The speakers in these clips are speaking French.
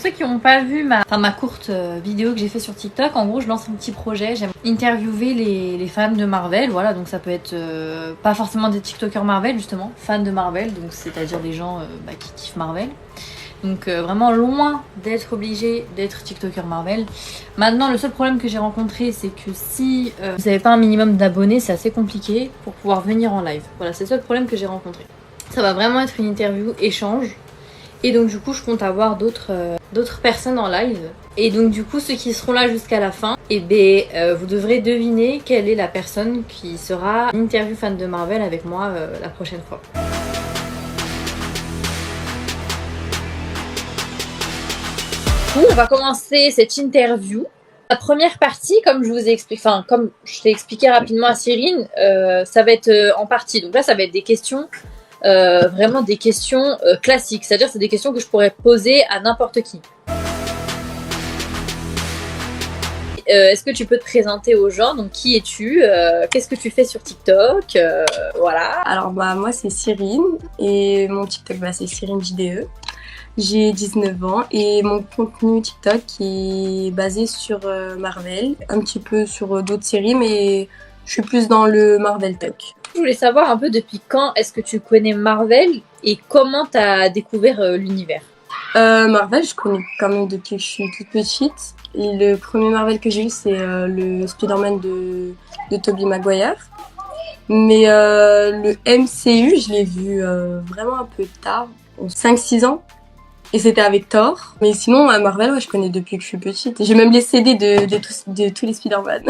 ceux qui n'ont pas vu ma courte vidéo que j'ai fait sur TikTok, en gros je lance un petit projet, j'aime interviewer les fans de Marvel, voilà, donc ça peut être pas forcément des TikTokers Marvel justement, fans de Marvel, donc c'est-à-dire des gens qui kiffent Marvel. Donc vraiment loin d'être obligé d'être TikToker Marvel. Maintenant le seul problème que j'ai rencontré c'est que si vous n'avez pas un minimum d'abonnés, c'est assez compliqué pour pouvoir venir en live. Voilà, c'est le seul problème que j'ai rencontré. Ça va vraiment être une interview échange. Et donc du coup je compte avoir d'autres personnes en live. Et donc du coup ceux qui seront là jusqu'à la fin, vous devrez deviner quelle est la personne qui sera une interview fan de Marvel avec moi la prochaine fois. On va commencer cette interview. La première partie, comme je vous ai expliqué, comme je t'ai expliqué rapidement à Cyrine, ça va être en partie. Donc là ça va être des questions. Vraiment des questions classiques, c'est-à-dire c'est des questions que je pourrais poser à n'importe qui. Est-ce que tu peux te présenter aux gens? Donc qui es-tu? Qu'est-ce que tu fais sur TikTok? Voilà. Alors moi c'est Cyrine et mon TikTok c'est Cyrine JDE. J'ai 19 ans et mon contenu TikTok est basé sur Marvel, un petit peu sur d'autres séries, mais je suis plus dans le Marvel Talk. Je voulais savoir un peu depuis quand est-ce que tu connais Marvel et comment tu as découvert l'univers. Marvel, je connais quand même depuis que je suis toute petite. Et le premier Marvel que j'ai eu, c'est le Spider-Man de Tobey Maguire. Mais le MCU, je l'ai vu vraiment un peu tard, 5-6 ans. Et c'était avec Thor. Mais sinon, Marvel, je connais depuis que je suis petite. J'ai même les CD de tous les Spider-Man.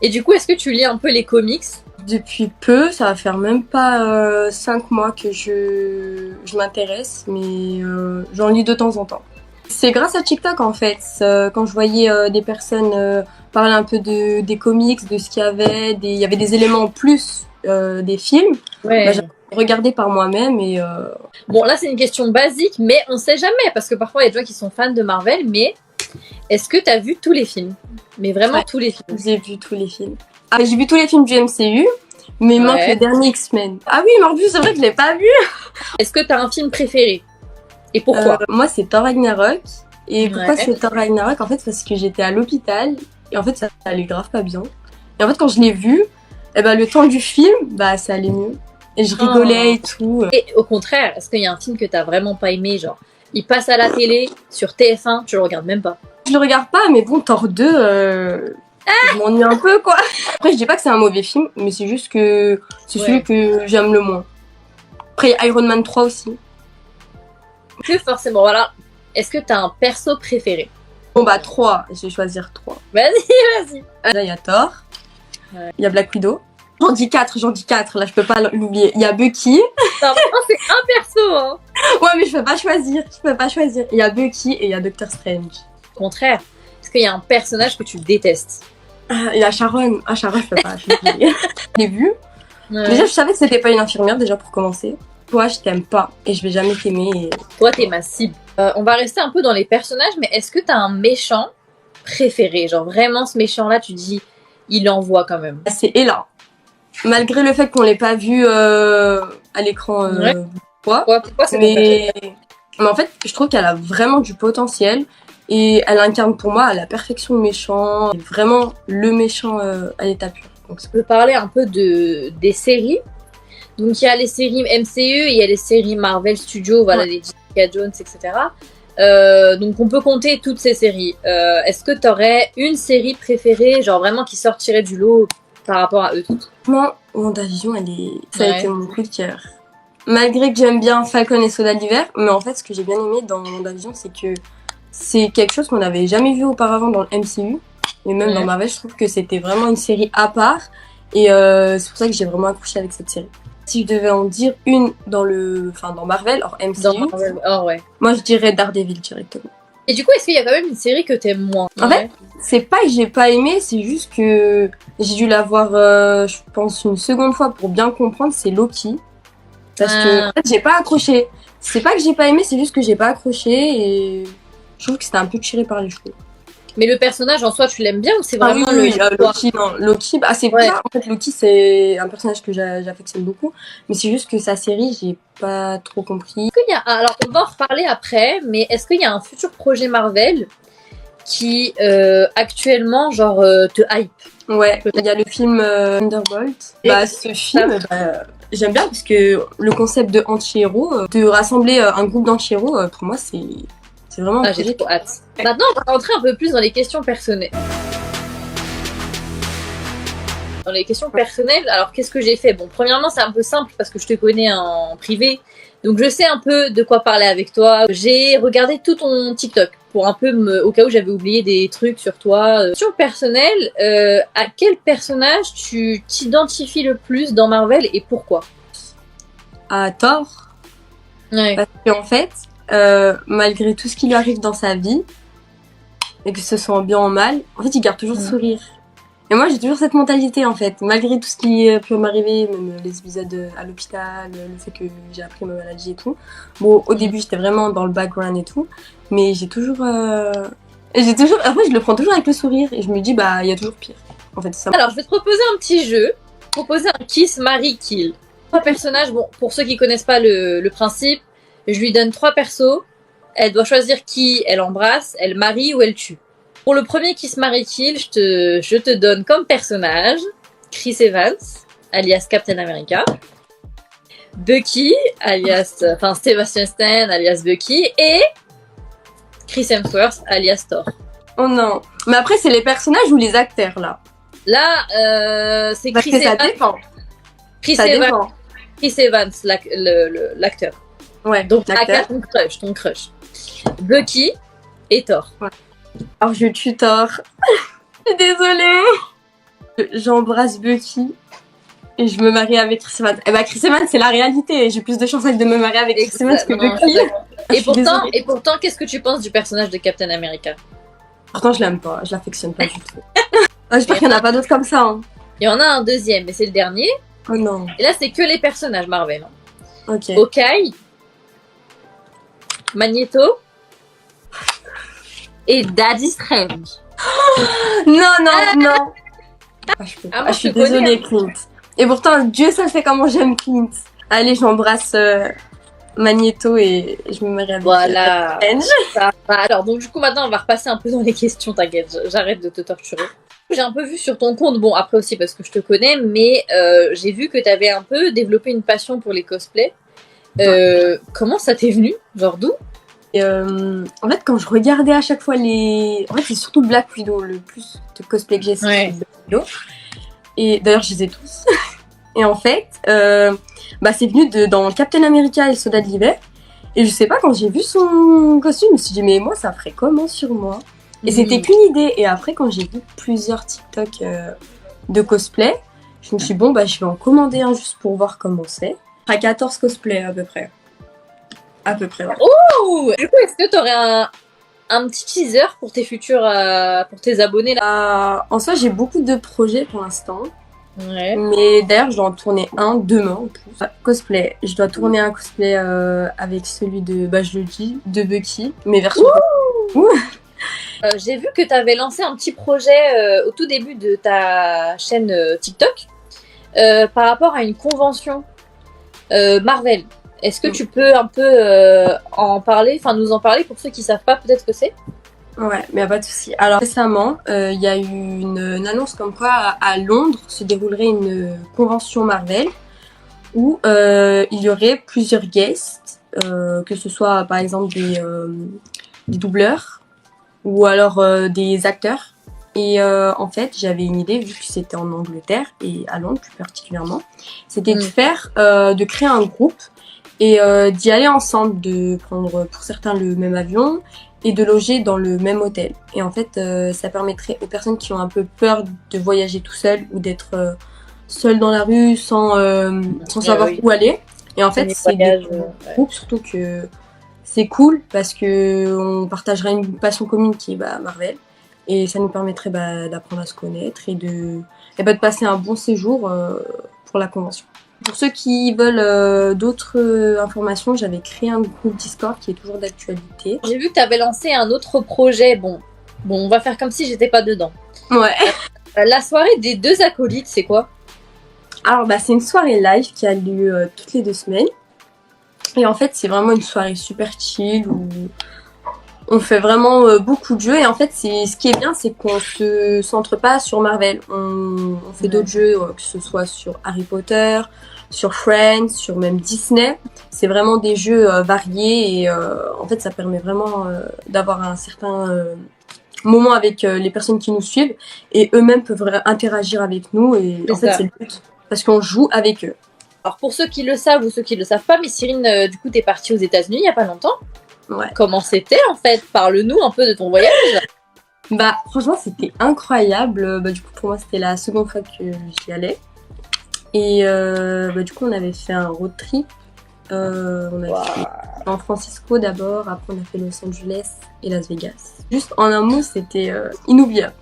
Et du coup, est-ce que tu lis un peu les comics? Depuis peu, ça va faire même pas 5 mois que je m'intéresse, mais j'en lis de temps en temps. C'est grâce à TikTok en fait, quand je voyais des personnes parler un peu des comics, de ce qu'il y avait, il y avait des éléments en plus des films, ouais. J'ai regardé par moi-même et... Bon là c'est une question basique, mais on sait jamais, parce que parfois il y a des gens qui sont fans de Marvel, mais est-ce que tu as vu tous les films? Mais vraiment tous les films? J'ai vu tous les films. Ah, j'ai vu tous les films du MCU, mais il manque le dernier X-Men. Ah oui, Morbius, c'est vrai que je l'ai pas vu. Est-ce que tu as un film préféré? Et pourquoi? Moi, c'est Thor Ragnarok. Et pourquoi c'est Thor Ragnarok? En fait, parce que j'étais à l'hôpital et en fait, ça allait grave pas bien. Et en fait, quand je l'ai vu, le temps du film, ça allait mieux. Et je rigolais et tout. Et au contraire, est-ce qu'il y a un film que t'as vraiment pas aimé, genre il passe à la télé sur TF1, tu le regardes même pas? Je le regarde pas, mais bon, Thor 2, je m'ennuie un peu, quoi. Après, je dis pas que c'est un mauvais film, mais c'est juste que c'est celui que j'aime le moins. Après, Iron Man 3 aussi. Que forcément, voilà. Est-ce que t'as un perso préféré? Bon, 3. Je vais choisir 3. Vas-y. Là, il y a Thor. Il y a Black Widow. J'en dis 4. Là, je peux pas l'oublier. Il y a Bucky. Non, c'est un perso, hein. Ouais, mais je peux pas choisir. Il y a Bucky et il y a Doctor Strange. Au contraire, est-ce qu'il y a un personnage que tu détestes? Il y a Sharon. Ah, Sharon, je peux pas. Je l'ai vu. Ouais. Déjà, je savais que c'était pas une infirmière, déjà, pour commencer. Toi, je t'aime pas et je vais jamais t'aimer. Et... Toi, t'es ma cible. On va rester un peu dans les personnages, mais est-ce que t'as un méchant préféré? Genre, vraiment, ce méchant-là, tu dis, il envoie quand même. C'est Ella. Malgré le fait qu'on l'ait pas vu à l'écran. Pourquoi c'est mais en fait, je trouve qu'elle a vraiment du potentiel. Et elle incarne pour moi à la perfection le méchant. Vraiment le méchant à l'état pur. Donc, je peux parler un peu des séries. Donc, il y a les séries MCU et il y a les séries Marvel Studios, voilà, les Jessica Jones, etc. Donc, on peut compter toutes ces séries. Est-ce que tu aurais une série préférée, genre vraiment qui sortirait du lot par rapport à eux toutes? Moi, WandaVision, ça a été mon coup de cœur. Malgré que j'aime bien Falcon et Soldat d'hiver, mais en fait, ce que j'ai bien aimé dans WandaVision, c'est que c'est quelque chose qu'on n'avait jamais vu auparavant dans le MCU. Et même dans Marvel, je trouve que c'était vraiment une série à part. Et c'est pour ça que j'ai vraiment accroché avec cette série. Si je devais en dire une dans Marvel, hors MCU, dans Marvel, moi je dirais Daredevil directement. Et du coup, est-ce qu'il y a quand même une série que t'aimes moins? En fait, c'est pas que j'ai pas aimé, c'est juste que j'ai dû la voir, je pense, une seconde fois pour bien comprendre, c'est Loki. Parce que en fait, j'ai pas accroché. C'est pas que j'ai pas aimé, c'est juste que j'ai pas accroché et je trouve que c'était un peu tiré par les cheveux. Mais le personnage en soi, tu l'aimes bien ou c'est Ah oui, vraiment oui, oui, le... Loki, non. Loki, bah, c'est Ouais. pas, en fait, Loki, c'est un personnage que j'affectionne beaucoup. Mais c'est juste que sa série, j'ai pas trop compris. Alors, on va en reparler après, mais est-ce qu'il y a un futur projet Marvel qui, actuellement, genre, te hype? Ouais, Peut-être. il y a le film Thunderbolt. Et Bah, ce film, bah, j'aime bien parce que le concept de anti-héros, de rassembler un groupe d'anti-héros, pour moi, c'est vraiment un Ah, j'ai projet. trop hâte. Maintenant, on va rentrer un peu plus dans les questions personnelles. Dans les questions personnelles, alors qu'est-ce que j'ai fait? Bon, premièrement, c'est un peu simple parce que je te connais en privé, donc je sais un peu de quoi parler avec toi. J'ai regardé tout ton TikTok pour un peu au cas où j'avais oublié des trucs sur toi. Question personnelle, à quel personnage tu t'identifies le plus dans Marvel et pourquoi? À Thor, Ouais. parce qu'en fait, malgré tout ce qui lui arrive dans sa vie, et que ce soit en bien ou en mal, en fait, il garde toujours le sourire. Et moi, j'ai toujours cette mentalité, en fait. Malgré tout ce qui peut m'arriver, même les épisodes à l'hôpital, le fait que j'ai appris ma maladie et tout. Bon, au début, j'étais vraiment dans le background et tout. Mais j'ai toujours... Après, je le prends toujours avec le sourire. Et je me dis, bah, il y a toujours pire. En fait, c'est ça. Alors, je vais te proposer un petit jeu. Proposer un kiss, marry, kill. Trois personnages, bon, pour ceux qui connaissent pas le principe, je lui donne trois persos. Elle doit choisir qui elle embrasse, elle marie ou elle tue. Pour le premier kiss, marry, kill, je te donne comme personnage Chris Evans, alias Captain America. Bucky, alias, enfin Sebastian Stan, alias Bucky. Et Chris Hemsworth, alias Thor. Oh non. Mais après, c'est les personnages ou les acteurs, là? Là, c'est Parce Chris que ça Evans. dépend. Chris Ça Evans. dépend. Chris Evans, l'acteur. Ouais, Donc, l'acteur. Aka, ton crush. Bucky et Thor. Alors, je tue Thor. Je suis désolée. J'embrasse Bucky. Et je me marie avec Chris Evans. Eh ben, Chris Evans, c'est la réalité. J'ai plus de chances de me marier avec Chris Evans que Bucky. Et pourtant, qu'est-ce que tu penses du personnage de Captain America? Pourtant, je l'aime pas. Je l'affectionne pas du tout. J'espère qu'il n'y en a pas d'autres comme ça. Hein. Il y en a un deuxième, mais c'est le dernier. Oh non. Et là, c'est que les personnages Marvel. Ok. Hawkeye, Magneto et Daddy Strange. Non. Je peux pas. moi, Je suis je te connais, désolée, Clint. Et pourtant, Dieu seul sait comment j'aime Clint. Allez, j'embrasse Magneto et je me marie avec Voilà. Strange. Alors, donc du coup, maintenant, on va repasser un peu dans les questions, t'inquiète, j'arrête de te torturer. J'ai un peu vu sur ton compte, bon, après aussi parce que je te connais, mais j'ai vu que t'avais un peu développé une passion pour les cosplays. Comment ça t'est venu? Genre d'où? Et en fait, quand je regardais à chaque fois les... En fait, c'est surtout Black Widow, le plus de cosplay que j'ai, c'est Ouais. Black Widow. Et d'ailleurs, je les ai tous. Et en fait, c'est venu dans Captain America et le Soldat de l'hiver. Et je sais pas, quand j'ai vu son costume, je me suis dit, mais moi, ça ferait comment sur moi? Et c'était qu'une idée. Et après, quand j'ai vu plusieurs TikTok de cosplay, je me suis dit, bon, je vais en commander un juste pour voir comment c'est. À 14 cosplays à peu près. À peu près, ouais. Ouh, du coup, est-ce que t'aurais un petit teaser pour tes futurs, pour tes abonnés là? En soi, j'ai beaucoup de projets pour l'instant. Ouais. Mais d'ailleurs, je dois en tourner un demain en plus. Cosplay. Je dois tourner un cosplay avec celui de, je le dis, de Bucky. Mais version. J'ai vu que tu avais lancé un petit projet au tout début de ta chaîne TikTok par rapport à une convention Marvel. Est-ce que tu peux un peu en parler, enfin nous en parler pour ceux qui savent pas peut-être ce que c'est? Ouais, mais y a pas de souci. Alors récemment, il y a eu une annonce comme quoi à Londres se déroulerait une convention Marvel où il y aurait plusieurs guests, que ce soit par exemple des doubleurs ou alors des acteurs. Et en fait, j'avais une idée, vu que c'était en Angleterre et à Londres plus particulièrement, c'était de créer un groupe et d'y aller ensemble, de prendre pour certains le même avion et de loger dans le même hôtel. Et en fait, ça permettrait aux personnes qui ont un peu peur de voyager tout seul ou d'être seul dans la rue sans savoir où aller. Et en fait, c'est des groupes, surtout que c'est cool parce que on partagera une passion commune qui est Marvel. Et ça nous permettrait d'apprendre à se connaître et de passer un bon séjour pour la convention. Pour ceux qui veulent d'autres informations, j'avais créé un groupe Discord qui est toujours d'actualité. J'ai vu que tu avais lancé un autre projet, bon, Bon, on va faire comme si j'étais pas dedans. Ouais. La soirée des 2 acolytes, c'est quoi? Alors, bah, c'est une soirée live qui a lieu toutes les 2 semaines. Et en fait, c'est vraiment une soirée super chill où on fait vraiment beaucoup de jeux. Et en fait, ce qui est bien, c'est qu'on se centre pas sur Marvel. On fait d'autres jeux, que ce soit sur Harry Potter, sur Friends, sur même Disney. C'est vraiment des jeux variés et en fait, ça permet vraiment d'avoir un certain moment avec les personnes qui nous suivent et eux-mêmes peuvent interagir avec nous. Et en fait, c'est le but parce qu'on joue avec eux. Alors pour ceux qui le savent ou ceux qui le savent pas, mais Cyrine, du coup, t'es partie aux États-Unis il y a pas longtemps. Ouais. Comment c'était en fait? Parle-nous un peu de ton voyage. Bah franchement c'était incroyable. Bah du coup pour moi c'était la seconde fois que j'y allais. Et bah du coup on avait fait un road trip. On a fait San Francisco d'abord, après on a fait Los Angeles et Las Vegas. Juste en un mot c'était inoubliable.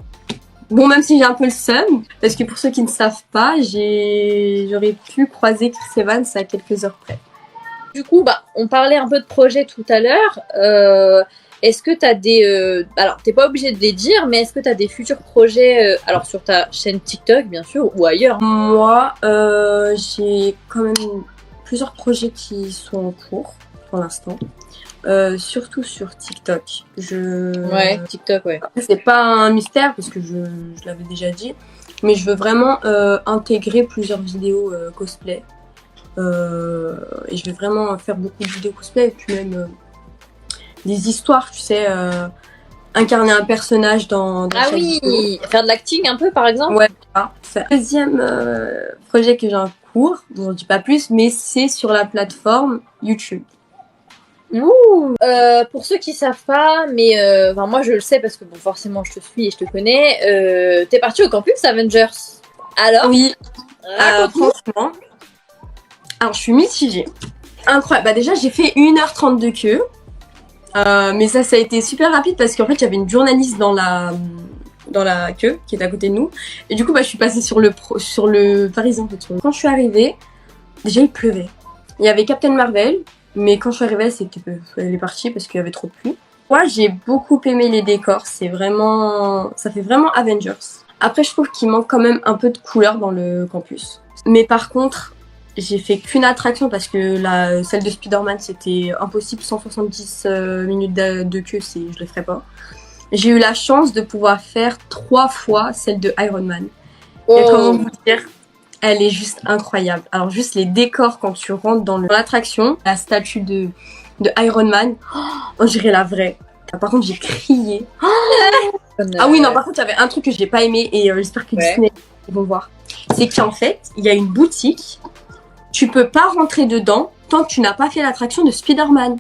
Bon même si j'ai un peu le seum, parce que pour ceux qui ne savent pas, j'aurais pu croiser Chris Evans à quelques heures près. Du coup, bah, on parlait un peu de projet tout à l'heure. Est-ce que tu as des... alors, t'es pas obligé de les dire, mais est-ce que tu as des futurs projets, alors sur ta chaîne TikTok, bien sûr, ou ailleurs? Moi, j'ai quand même plusieurs projets qui sont en cours, pour l'instant. Surtout sur TikTok. Ouais, TikTok, ouais. Après, c'est pas un mystère, parce que je l'avais déjà dit. Mais je veux vraiment intégrer plusieurs vidéos cosplay. Et je vais vraiment faire beaucoup de vidéos cosplay et puis même des histoires, tu sais, incarner un personnage dans ah oui, vidéo. Faire de l'acting un peu par exemple. Ouais, c'est le deuxième projet que j'ai en cours, dont je dis pas plus, mais c'est sur la plateforme YouTube. Ouh. Pour ceux qui savent pas, mais moi je le sais parce que bon forcément je te suis et je te connais, t'es partie au campus Avengers. Alors oui, franchement. Alors, je suis mitigée. Incroyable. Bah, déjà, j'ai fait 1h30 de queue. Mais ça a été super rapide parce qu'en fait, il y avait une journaliste dans la queue qui était à côté de nous. Et du coup, bah, je suis passée sur le Parisien. Quand je suis arrivée, déjà, il pleuvait. Il y avait Captain Marvel, mais quand je suis arrivée, elle est partie parce qu'il y avait trop de pluie. Moi, j'ai beaucoup aimé les décors. Ça fait vraiment Avengers. Après, je trouve qu'il manque quand même un peu de couleur dans le campus. Mais par contre, j'ai fait qu'une attraction parce que celle de Spider-Man c'était impossible, 170 minutes de queue, je le ferais pas. J'ai eu la chance de pouvoir faire 3 fois celle de Iron Man. Oh. Et comment vous dire, elle est juste incroyable. Alors juste les décors quand tu rentres dans l'attraction, la statue de Iron Man, on dirait la vraie. Par contre j'ai crié. Ah oui non par contre il y avait un truc que j'ai pas aimé et j'espère que Disney ils vont voir. C'est qu'en fait il y a une boutique. Tu peux pas rentrer dedans tant que tu n'as pas fait l'attraction de Spider-Man.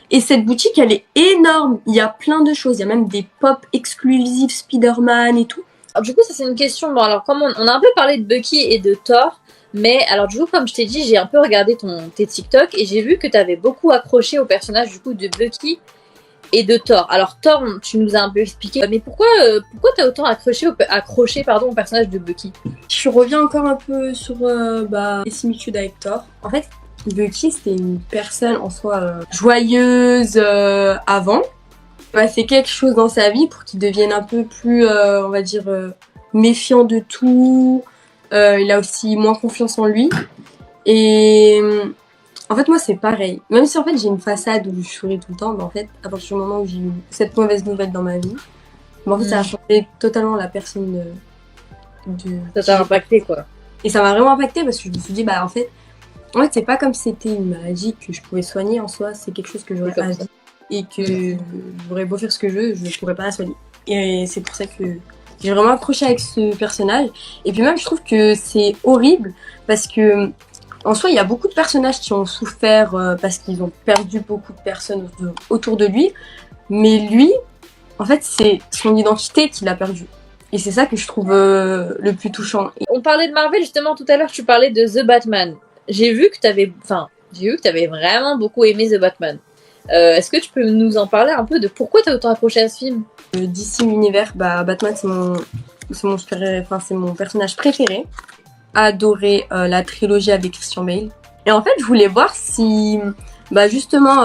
Et cette boutique, elle est énorme. Il y a plein de choses. Il y a même des pop exclusifs Spider-Man et tout. Alors, du coup, ça c'est une question. Bon, alors comme on a un peu parlé de Bucky et de Thor, mais alors du coup, comme je t'ai dit, j'ai un peu regardé tes TikTok et j'ai vu que tu avais beaucoup accroché au personnage du coup de Bucky et de Thor. Alors Thor, tu nous as un peu expliqué, mais pourquoi t'as autant accroché au personnage de Bucky? Je reviens encore un peu sur les similitudes avec Thor. En fait, Bucky c'était une personne en soi joyeuse avant. Il a fait quelque chose dans sa vie pour qu'il devienne un peu plus, on va dire, méfiant de tout. Il a aussi moins confiance en lui. Et en fait, moi, c'est pareil. Même si en fait, j'ai une façade où je souris tout le temps, mais en fait, à partir du moment où j'ai eu cette mauvaise nouvelle dans ma vie, en fait, ça a changé totalement la personne Ça t'a impacté, quoi. Et ça m'a vraiment impacté parce que je me suis dit, bah, en fait, c'est pas comme si c'était une maladie que je pouvais soigner en soi, c'est quelque chose que j'aurais à vivre et que j'aurais beau faire ce que je veux, je pourrais pas la soigner. Et c'est pour ça que j'ai vraiment accroché avec ce personnage. Et puis même, je trouve que c'est horrible parce que en soi, il y a beaucoup de personnages qui ont souffert parce qu'ils ont perdu beaucoup de personnes autour de lui. Mais lui, en fait, c'est son identité qu'il a perdue. Et c'est ça que je trouve le plus touchant. On parlait de Marvel, justement, tout à l'heure, tu parlais de The Batman. J'ai vu que t'avais vraiment beaucoup aimé The Batman. Est-ce que tu peux nous en parler un peu de pourquoi t'as autant accroché à ce film? DC Universe, Batman, c'est mon personnage préféré. Adoré la trilogie avec Christian Bale. Et en fait, je voulais voir si Bah justement,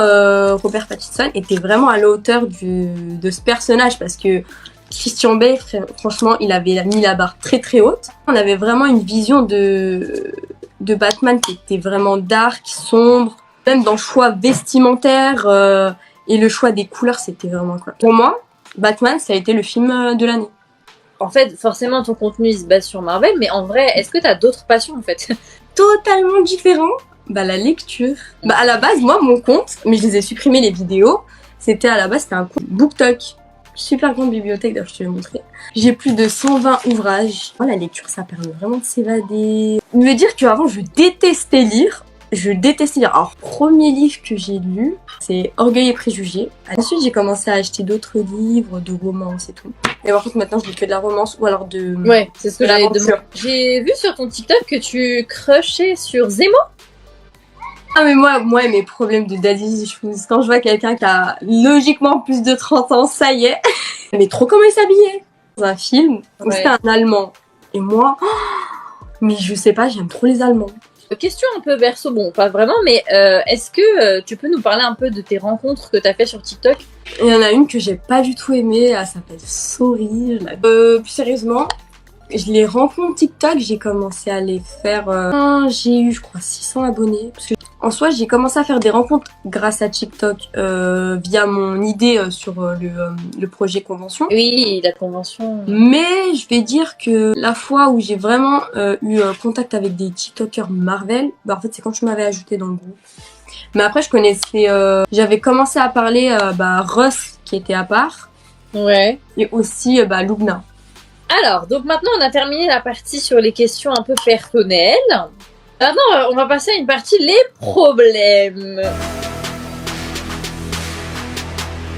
Robert Pattinson était vraiment à la hauteur de ce personnage parce que Christian Bale, franchement, il avait mis la barre très très haute. On avait vraiment une vision de Batman qui était vraiment dark, sombre, même dans le choix vestimentaire et le choix des couleurs, c'était vraiment quoi. Pour moi, Batman, ça a été le film de l'année. En fait, forcément, ton contenu il se base sur Marvel, mais en vrai, est-ce que t'as d'autres passions en fait? Totalement différent. Bah la lecture. Bah à la base, moi, mon compte, mais je les ai supprimés les vidéos, c'était un compte BookTok. Super grande bibliothèque, d'ailleurs je te l'ai montré. J'ai plus de 120 ouvrages. La lecture, ça permet vraiment de s'évader. Me dire qu'avant, je détestais lire. Alors, premier livre que j'ai lu, c'est Orgueil et Préjugés. Ensuite, j'ai commencé à acheter d'autres livres, de romances et tout. Et par contre, maintenant, je lis que de la romance ou alors de... Ouais, c'est ce que j'allais demander. J'ai vu sur ton TikTok que tu crushais sur Zemo. Ah mais moi mes problèmes de daddy issues, quand je vois quelqu'un qui a logiquement plus de 30 ans, ça y est. Mais trop comment il s'habillait. Dans un film où c'était un Allemand. Et moi, mais je sais pas, j'aime trop les Allemands. Question un peu perso, bon pas vraiment, mais est-ce que tu peux nous parler un peu de tes rencontres que t'as fait sur TikTok? Il y en a une que j'ai pas du tout aimée, elle s'appelle Sorry. Plus sérieusement, je les rencontres TikTok, j'ai commencé à les faire... j'ai eu je crois 600 abonnés. Parce que en soi, j'ai commencé à faire des rencontres grâce à TikTok via mon idée sur le projet convention. Oui, la convention. Mais je vais dire que la fois où j'ai vraiment eu contact avec des TikTokers Marvel, bah en fait c'est quand tu m'avais ajouté dans le groupe. Mais après je connaissais, j'avais commencé à parler Russ qui était à part. Ouais. Et aussi Lubna. Alors, donc maintenant on a terminé la partie sur les questions un peu personnelles. Maintenant, on va passer à une partie les problèmes.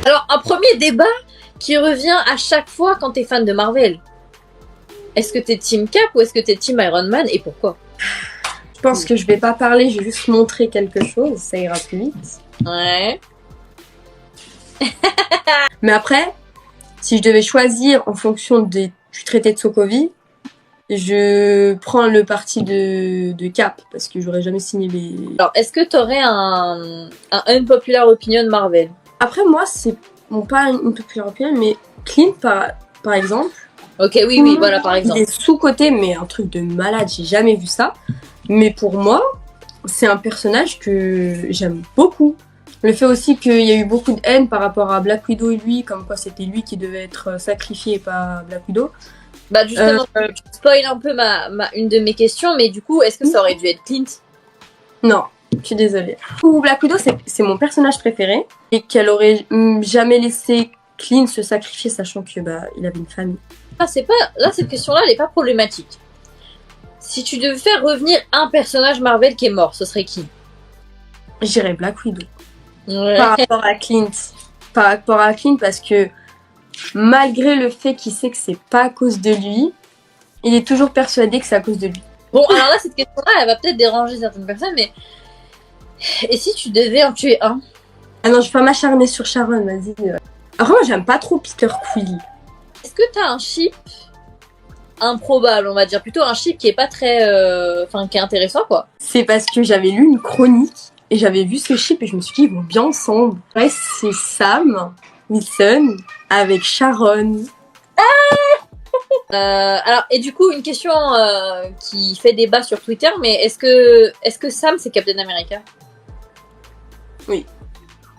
Alors, un premier débat qui revient à chaque fois quand t'es fan de Marvel. Est-ce que t'es Team Cap ou est-ce que t'es Team Iron Man et pourquoi? Je pense que je vais pas parler, je vais juste montrer quelque chose, ça ira plus vite. Ouais. Mais après, si je devais choisir en fonction du traité de Sokovie, je prends le parti de Cap parce que j'aurais jamais signé les... Alors, est-ce que t'aurais un unpopular opinion de Marvel? Après, moi, c'est pas une populaire opinion, mais Clint, par exemple. Ok, oui, voilà, par exemple. Il est sous-coté, mais un truc de malade, j'ai jamais vu ça. Mais pour moi, c'est un personnage que j'aime beaucoup. Le fait aussi qu'il y a eu beaucoup de haine par rapport à Black Widow et lui, comme quoi c'était lui qui devait être sacrifié et pas Black Widow. Bah justement, tu spoil un peu une de mes questions, mais du coup, est-ce que ça aurait dû être Clint? Non, je suis désolée. Black Widow, c'est mon personnage préféré et qu'elle aurait jamais laissé Clint se sacrifier, sachant que il avait une famille. Cette question-là, elle est pas problématique. Si tu devais faire revenir un personnage Marvel qui est mort, ce serait qui? J'irais Black Widow. Ouais. Par rapport à Clint. Par rapport à Clint, parce que malgré le fait qu'il sait que c'est pas à cause de lui, il est toujours persuadé que c'est à cause de lui. Bon, alors là, cette question-là, elle va peut-être déranger certaines personnes, mais... Et si tu devais en tuer un? Ah non, je vais pas m'acharner sur Sharon, vas-y. Alors moi, j'aime pas trop Peter Quill. Est-ce que t'as un ship improbable, on va dire, plutôt un ship qui est pas très... qui est intéressant, quoi? C'est parce que j'avais lu une chronique et j'avais vu ce ship et je me suis dit, ils vont bien ensemble. Ouais, c'est Sam Wilson avec Sharon. Alors, et du coup, une question qui fait débat sur Twitter, mais est-ce que Sam, c'est Captain America? Oui.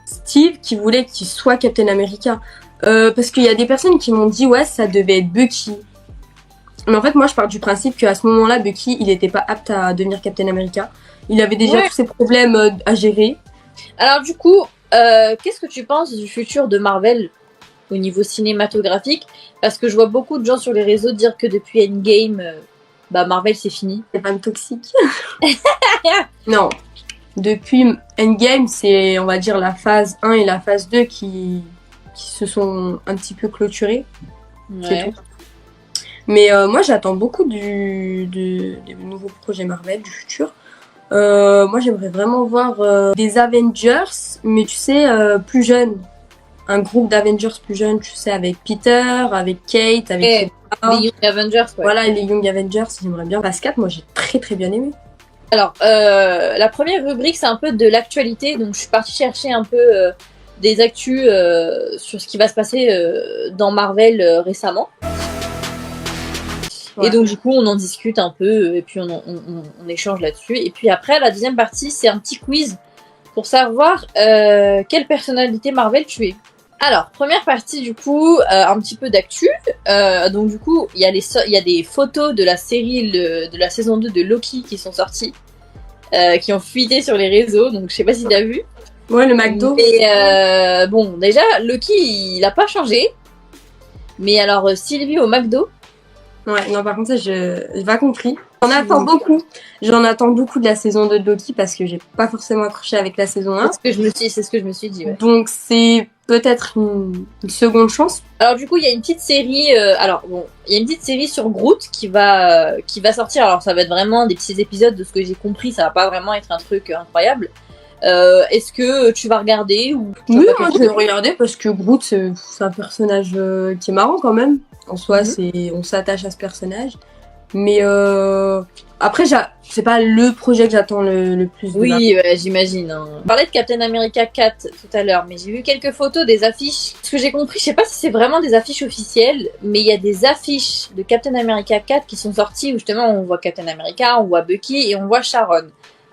Steve qui voulait qu'il soit Captain America. Parce qu'il y a des personnes qui m'ont dit, ouais, ça devait être Bucky. Mais en fait, moi, je pars du principe qu'à ce moment-là, Bucky, il était pas apte à devenir Captain America. Il avait déjà tous ses problèmes à gérer. Alors, du coup, qu'est-ce que tu penses du futur de Marvel au niveau cinématographique? Parce que je vois beaucoup de gens sur les réseaux dire que depuis Endgame, Marvel, c'est fini. C'est pas toxique. Non. Depuis Endgame, c'est, on va dire, la phase 1 et la phase 2 qui se sont un petit peu clôturées. Ouais. C'est tout. Mais moi, j'attends beaucoup des nouveaux projets Marvel, du futur. Moi, j'aimerais vraiment voir des Avengers, mais tu sais, plus jeunes. Un groupe d'Avengers plus jeunes, tu sais, avec Peter, avec Kate, avec... les Young Avengers, ouais. Voilà, les Young Avengers, j'aimerais bien. Phase 4, moi, j'ai très très bien aimé. Alors, la première rubrique, c'est un peu de l'actualité. Donc, je suis partie chercher un peu des actus sur ce qui va se passer dans Marvel récemment. Ouais. Et donc, du coup, on en discute un peu et puis on échange là-dessus. Et puis après, la deuxième partie, c'est un petit quiz pour savoir quelle personnalité Marvel tu es. Alors, première partie, du coup, un petit peu d'actu. Donc, du coup, il y a des photos de la série de la saison 2 de Loki qui sont sorties, qui ont fuité sur les réseaux. Donc, je sais pas si t'as vu. Ouais, le McDo. Et bon, déjà, Loki, il a pas changé. Mais alors, Sylvie au McDo. Ouais, non, par contre, ça, j'ai pas compris. J'en attends beaucoup de la saison 2 de Loki parce que j'ai pas forcément accroché avec la saison 1. C'est ce que je me suis dit, ouais. Donc, c'est peut-être une seconde chance. Alors, du coup, il y a une petite série, il y a une petite série sur Groot qui va sortir. Alors, ça va être vraiment des petits épisodes de ce que j'ai compris. Ça va pas vraiment être un truc incroyable. Est-ce que tu vas regarder ou... Oui, moi, je vais regarder parce que Groot, c'est un personnage qui est marrant quand même. En soi, on s'attache à ce personnage. Mais après, c'est pas le projet que j'attends le plus. Oui, j'imagine. Hein. On parlait de Captain America 4 tout à l'heure, mais j'ai vu quelques photos des affiches. Ce que j'ai compris, je sais pas si c'est vraiment des affiches officielles, mais il y a des affiches de Captain America 4 qui sont sorties où justement on voit Captain America, on voit Bucky et on voit Sharon.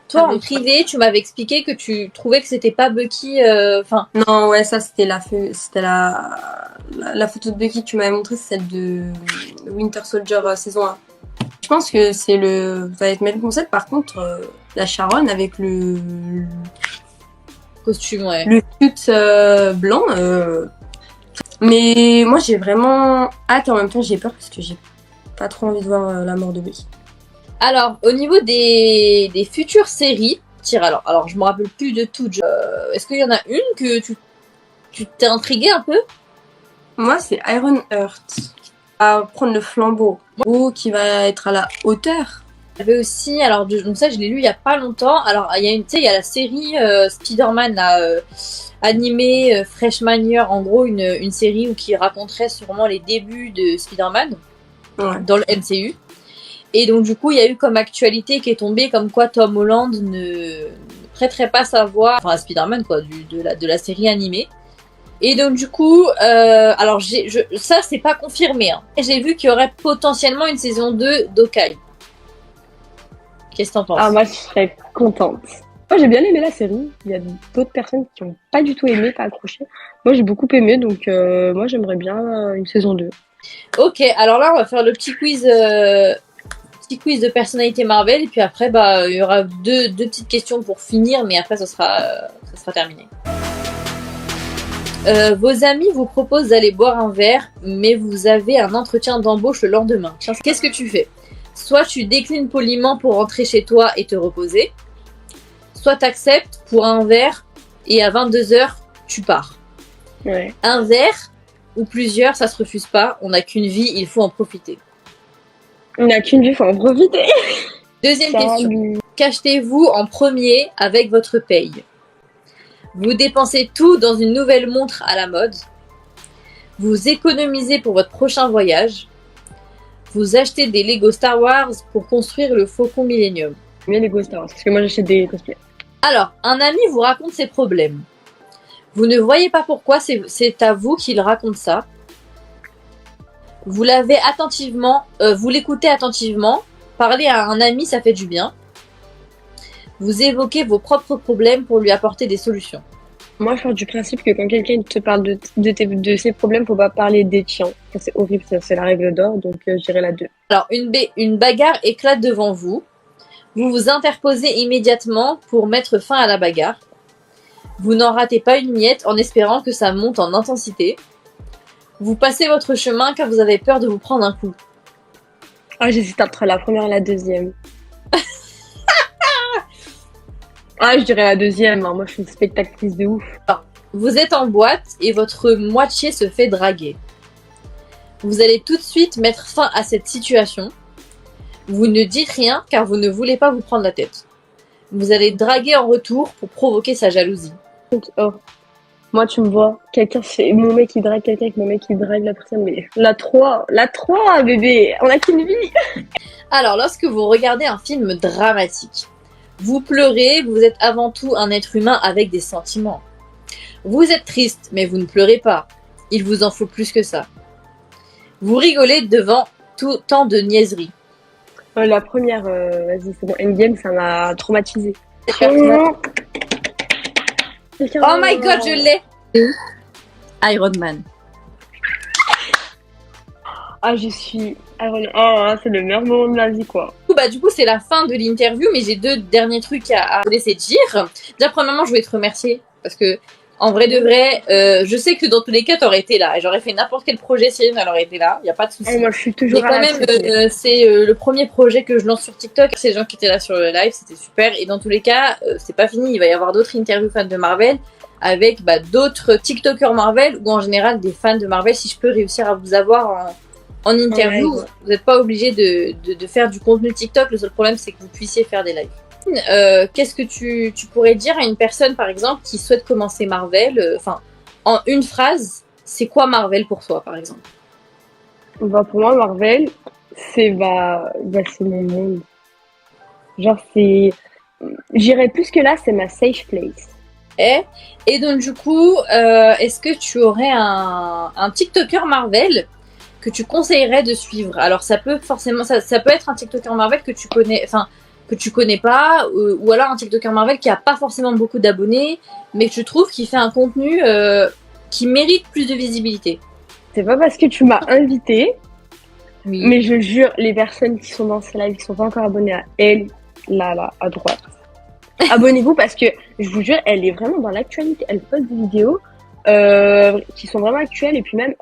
Toi, en privé, tu m'avais expliqué que tu trouvais que c'était pas Bucky. Non, ouais, ça c'était la photo de Bucky que tu m'avais montrée, c'est celle de Winter Soldier saison 1. Je pense que ça va être le même concept. Par contre, la Sharon avec le costume, ouais. Le suit blanc. Mais moi, j'ai vraiment hâte et en même temps, j'ai peur parce que j'ai pas trop envie de voir la mort de Bucky. Alors, au niveau des futures séries, alors je me rappelle plus de tout. Est-ce qu'il y en a une que tu t'es intriguée un peu? Moi, c'est Iron Heart. À prendre le flambeau qui va être à la hauteur. Il y avait aussi, donc ça je l'ai lu il y a pas longtemps. Alors il y a la série Spider-Man animée Freshman Year, en gros une série qui raconterait sûrement les débuts de Spider-Man dans le MCU. Et donc du coup il y a eu comme actualité qui est tombée comme quoi Tom Holland ne prêterait pas sa voix, enfin à Spider-Man quoi, de la série animée. Et donc du coup, ça c'est pas confirmé. Hein. J'ai vu qu'il y aurait potentiellement une saison 2 d'Hawkeye. Qu'est-ce que t'en penses? Ah, moi je serais contente. Moi j'ai bien aimé la série. Il y a d'autres personnes qui ont pas du tout aimé, pas accroché. Moi j'ai beaucoup aimé, donc moi j'aimerais bien une saison 2. Ok, alors là on va faire le petit quiz de personnalité Marvel et puis après il y aura deux petites questions pour finir, mais après ça sera terminé. Vos amis vous proposent d'aller boire un verre, mais vous avez un entretien d'embauche le lendemain. Qu'est-ce que tu fais? Soit tu déclines poliment pour rentrer chez toi et te reposer, soit t'acceptes pour un verre et à 22h, tu pars. Ouais. Un verre ou plusieurs, ça se refuse pas. On n'a qu'une vie, il faut en profiter. On n'a qu'une vie, il faut en profiter. Deuxième question. Qu'achetez-vous en premier avec votre paye? Vous dépensez tout dans une nouvelle montre à la mode. Vous économisez pour votre prochain voyage. Vous achetez des Lego Star Wars pour construire le Faucon Millennium. Mais Lego Star Wars, parce que moi j'achète des cosplays. Alors, un ami vous raconte ses problèmes. Vous ne voyez pas pourquoi, c'est à vous qu'il raconte ça. Vous l'écoutez attentivement. Parler à un ami, ça fait du bien. Vous évoquez vos propres problèmes pour lui apporter des solutions. Moi, je pars du principe que quand quelqu'un te parle de ses problèmes, faut pas parler des tiens. Ça, c'est horrible, ça, c'est la règle d'or, donc je dirais la 2. Alors, une bagarre éclate devant vous. Vous vous interposez immédiatement pour mettre fin à la bagarre. Vous n'en ratez pas une miette en espérant que ça monte en intensité. Vous passez votre chemin car vous avez peur de vous prendre un coup. Ah, j'hésite entre la première et la deuxième. Ah, je dirais la deuxième. Moi, je suis une spectatrice de ouf. Alors, vous êtes en boîte et votre moitié se fait draguer. Vous allez tout de suite mettre fin à cette situation. Vous ne dites rien car vous ne voulez pas vous prendre la tête. Vous allez draguer en retour pour provoquer sa jalousie. Oh. Moi, tu me vois, mon mec qui drague quelqu'un avec mon mec qui drague la personne, mais la 3, bébé, on a qu'une vie. Alors, lorsque vous regardez un film dramatique, Vous pleurez, vous êtes avant tout un être humain avec des sentiments. Vous êtes triste, mais vous ne pleurez pas. Il vous en faut plus que ça. Vous rigolez devant tout tant de niaiseries. La première, vas-y, c'est bon. Endgame, ça m'a traumatisé. Oh my god, je l'ai. Iron Man. Ah, je suis Iron Man. Oh, c'est le meilleur moment de ma vie, quoi. Du coup, c'est la fin de l'interview, mais j'ai 2 derniers trucs à vous laisser dire. Déjà, premièrement, je voulais te remercier parce que, en vrai de vrai, je sais que dans tous les cas, t'aurais été là. J'aurais fait n'importe quel projet, Cyrine, elle aurait été là. Il n'y a pas de souci. Moi, je suis toujours Mais quand même, c'est le premier projet que je lance sur TikTok. C'est les gens qui étaient là sur le live, c'était super. Et dans tous les cas, c'est pas fini. Il va y avoir d'autres interviews fans de Marvel avec d'autres TikTokers Marvel ou en général des fans de Marvel. Si je peux réussir à vous avoir en interview, vous n'êtes pas obligé de faire du contenu TikTok. Le seul problème, c'est que vous puissiez faire des lives. Qu'est-ce que tu pourrais dire à une personne, par exemple, qui souhaite commencer Marvel, en une phrase, c'est quoi Marvel pour toi, par exemple? Pour moi, Marvel, c'est c'est mon monde. Genre, j'irais plus que là, c'est ma safe place. Et donc, du coup, est-ce que tu aurais un TikToker Marvel que tu conseillerais de suivre? Alors, ça peut forcément, ça peut être un TikToker Marvel que tu connais pas, ou alors un TikToker Marvel qui a pas forcément beaucoup d'abonnés, mais que tu trouves qu'il fait un contenu qui mérite plus de visibilité. C'est pas parce que tu m'as invité, Oui. mais je jure, les personnes qui sont dans ces lives, qui sont pas encore abonnées à elle, là, à droite. Abonnez-vous parce que, je vous jure, elle est vraiment dans l'actualité. Elle poste des vidéos qui sont vraiment actuelles et puis même,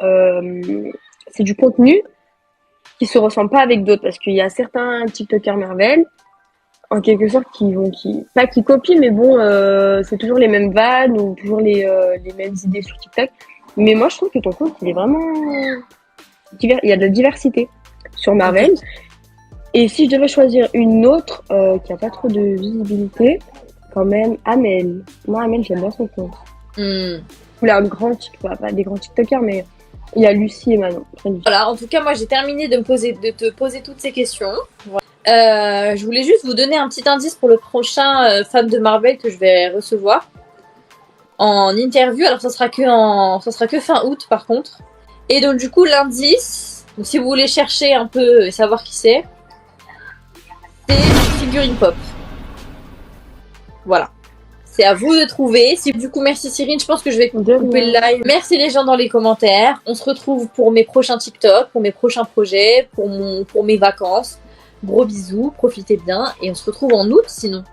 c'est du contenu qui se ressemble pas avec d'autres parce qu'il y a certains TikTokers Marvel, en quelque sorte, pas qui copient, mais bon, c'est toujours les mêmes vannes ou toujours les mêmes idées sur TikTok. Mais moi, je trouve que ton compte, il est vraiment il y a de la diversité sur Marvel. Et si je devais choisir une autre qui a pas trop de visibilité, quand même, Amel. Moi, Amel, j'aime bien son compte. Ou un grand TikTok, pas des grands TikTokers, mais il y a Lucie et Manon. Voilà, en tout cas, moi, j'ai terminé de te poser toutes ces questions. Voilà. Je voulais juste vous donner un petit indice pour le prochain fan de Marvel que je vais recevoir en interview. Alors, ça sera que fin août, par contre. Et donc, du coup, l'indice, donc, si vous voulez chercher un peu et savoir qui c'est figurine pop. Voilà. C'est à vous de trouver. Du coup, merci Cyrine. Je pense que je vais couper le live. Merci les gens dans les commentaires. On se retrouve pour mes prochains TikTok, pour mes prochains projets, pour mes vacances. Gros bisous, profitez bien et on se retrouve en août sinon.